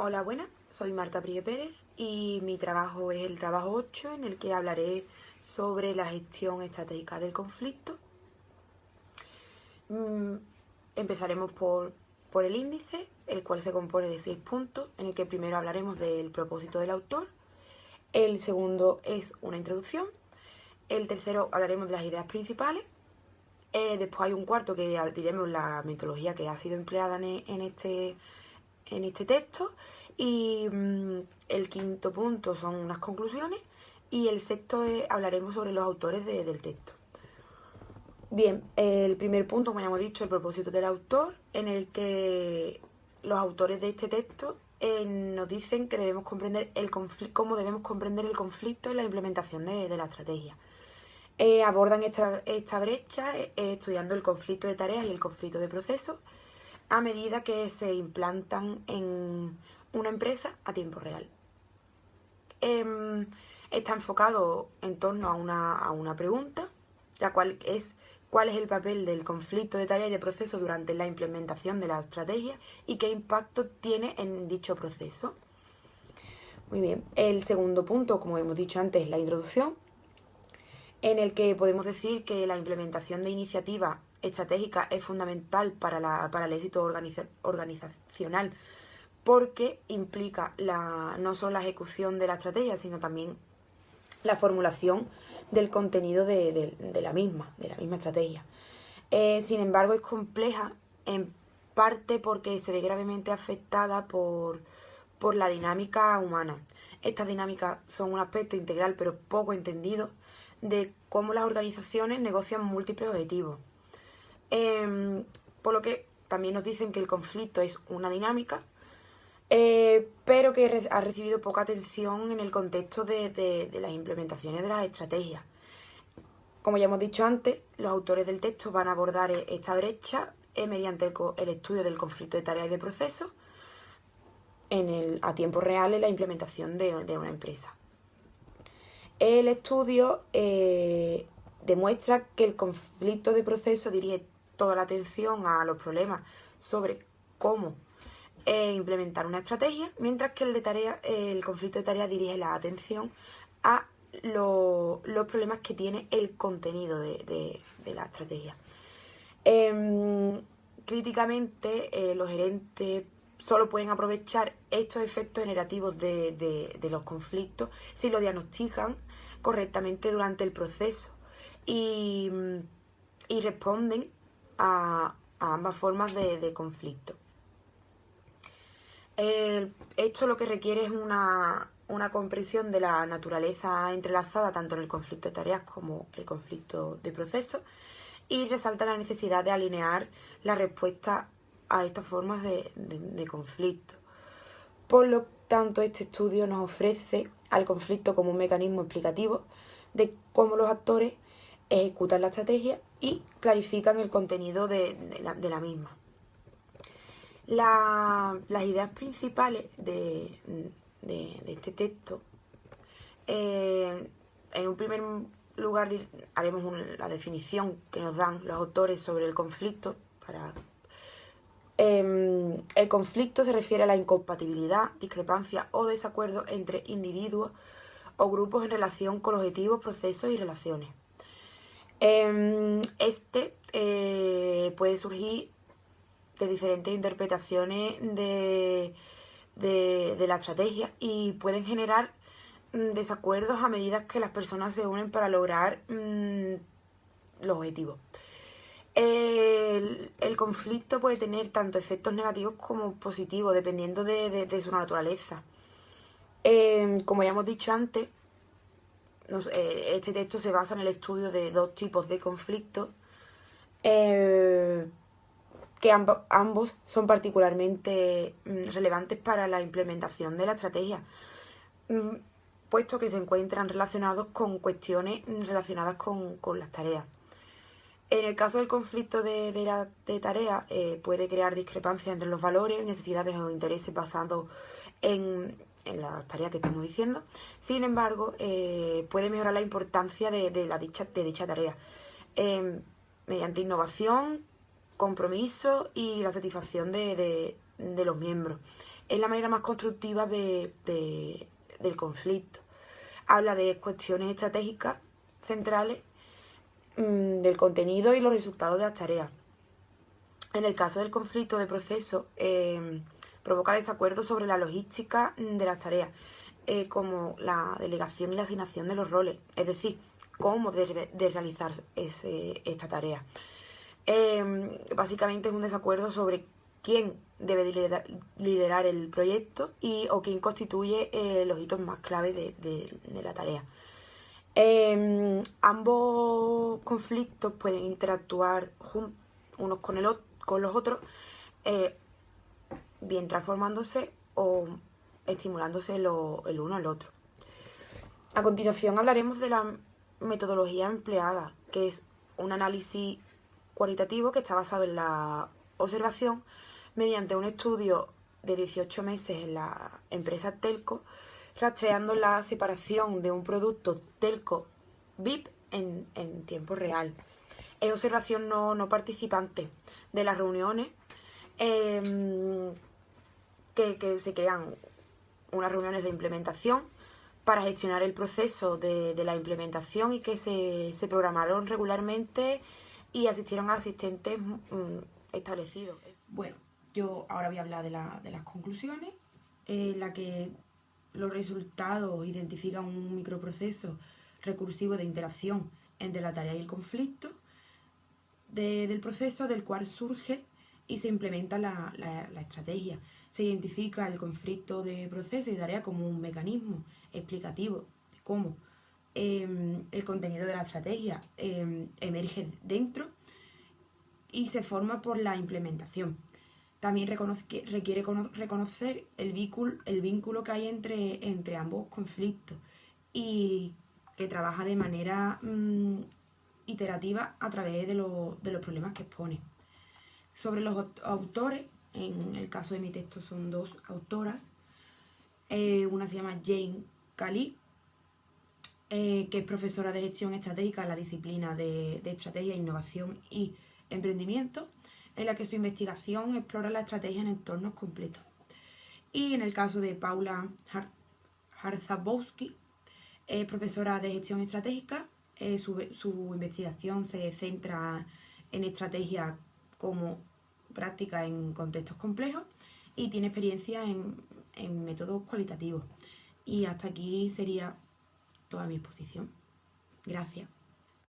Hola, buenas, soy Marta Prie Pérez y mi trabajo es el trabajo 8 en el que hablaré sobre la gestión estratégica del conflicto. Empezaremos por el índice, el cual se compone de 6 puntos, en el que primero hablaremos del propósito del autor, el segundo es una introducción, el tercero hablaremos de las ideas principales, después hay un cuarto que diremos la metodología que ha sido empleada en este texto y el quinto punto son unas conclusiones y el sexto hablaremos sobre los autores del texto. Bien, el primer punto, como ya hemos dicho, el propósito del autor, en el que los autores de este texto nos dicen que debemos comprender cómo debemos comprender el conflicto en la implementación de la estrategia. Abordan esta brecha estudiando el conflicto de tareas y el conflicto de procesos a medida que se implantan en una empresa a tiempo real. Está enfocado en torno a una pregunta, la cual es cuál es el papel del conflicto de tarea y de proceso durante la implementación de la estrategia y qué impacto tiene en dicho proceso. Muy bien, el segundo punto, como hemos dicho antes, es la introducción, en el que podemos decir que la implementación de iniciativas estratégicas es fundamental para el éxito organizacional porque implica no solo la ejecución de la estrategia, sino también la formulación del contenido de la misma estrategia. Sin embargo, es compleja en parte porque se ve gravemente afectada por la dinámica humana. Estas dinámicas son un aspecto integral pero poco entendido de cómo las organizaciones negocian múltiples objetivos. Por lo que también nos dicen que el conflicto es una dinámica, pero que ha recibido poca atención en el contexto de las implementaciones de las estrategias. Como ya hemos dicho antes, los autores del texto van a abordar esta brecha mediante el estudio del conflicto de tareas y de procesos a tiempo real en la implementación de una empresa. El estudio demuestra que el conflicto de proceso dirige toda la atención a los problemas sobre cómo implementar una estrategia, mientras que el conflicto de tarea dirige la atención a los problemas que tiene el contenido de la estrategia. Críticamente, los gerentes solo pueden aprovechar estos efectos generativos de los conflictos si lo diagnostican correctamente durante el proceso y responden a ambas formas de conflicto. Esto lo que requiere es una comprensión de la naturaleza entrelazada tanto en el conflicto de tareas como el conflicto de procesos y resalta la necesidad de alinear la respuesta a estas formas de conflicto. Por lo tanto, este estudio nos ofrece al conflicto como un mecanismo explicativo de cómo los actores ejecutan la estrategia y clarifican el contenido de la misma. Las ideas principales de este texto, en un primer lugar haremos la definición que nos dan los autores sobre el conflicto. El conflicto se refiere a la incompatibilidad, discrepancia o desacuerdo entre individuos o grupos en relación con objetivos, procesos y relaciones. Puede surgir de diferentes interpretaciones de la estrategia y pueden generar desacuerdos a medida que las personas se unen para lograr los objetivos. El conflicto puede tener tanto efectos negativos como positivos, dependiendo de su naturaleza. Como ya hemos dicho antes, este texto se basa en el estudio de dos tipos de conflictos, que ambos son particularmente relevantes para la implementación de la estrategia, puesto que se encuentran relacionados con cuestiones relacionadas con las tareas. En el caso del conflicto de tareas, puede crear discrepancias entre los valores, necesidades o intereses basados en las tareas que estamos diciendo. Sin embargo, puede mejorar la importancia de dicha tarea mediante innovación, compromiso y la satisfacción de los miembros. es la manera más constructiva del conflicto. Habla de cuestiones estratégicas centrales, del contenido y los resultados de las tareas. En el caso del conflicto de proceso, provoca desacuerdos sobre la logística de las tareas, como la delegación y la asignación de los roles, es decir, cómo de realizar esta tarea. Básicamente es un desacuerdo sobre quién debe liderar el proyecto o quién constituye los hitos más claves de la tarea. Ambos conflictos pueden interactuar unos con los otros, bien transformándose o estimulándose el uno al otro. A continuación hablaremos de la metodología empleada, que es un análisis cualitativo que está basado en la observación mediante un estudio de 18 meses en la empresa Telco, rastreando la separación de un producto Telco VIP en tiempo real. Es observación no participante de las reuniones, que se crean unas reuniones de implementación para gestionar el proceso de la implementación y que se programaron regularmente y asistieron a asistentes establecidos. Bueno, yo ahora voy a hablar de las conclusiones, en la que los resultados identifican un microproceso recursivo de interacción entre la tarea y el conflicto del proceso, del cual surge y se implementa la estrategia. Se identifica el conflicto de proceso y tarea como un mecanismo explicativo de cómo el contenido de la estrategia emerge dentro y se forma por la implementación. También requiere reconocer el vínculo que hay entre ambos conflictos y que trabaja de manera iterativa a través de los problemas que expone. Sobre los autores, en el caso de mi texto son dos autoras. Una se llama Jane Cali, que es profesora de gestión estratégica en la disciplina de estrategia, innovación y emprendimiento, en la que su investigación explora la estrategia en entornos completos. Y en el caso de Paula Hardzabowski, es profesora de gestión estratégica. Su investigación se centra en estrategia como práctica en contextos complejos y tiene experiencia en métodos cualitativos. Y hasta aquí sería toda mi exposición. Gracias.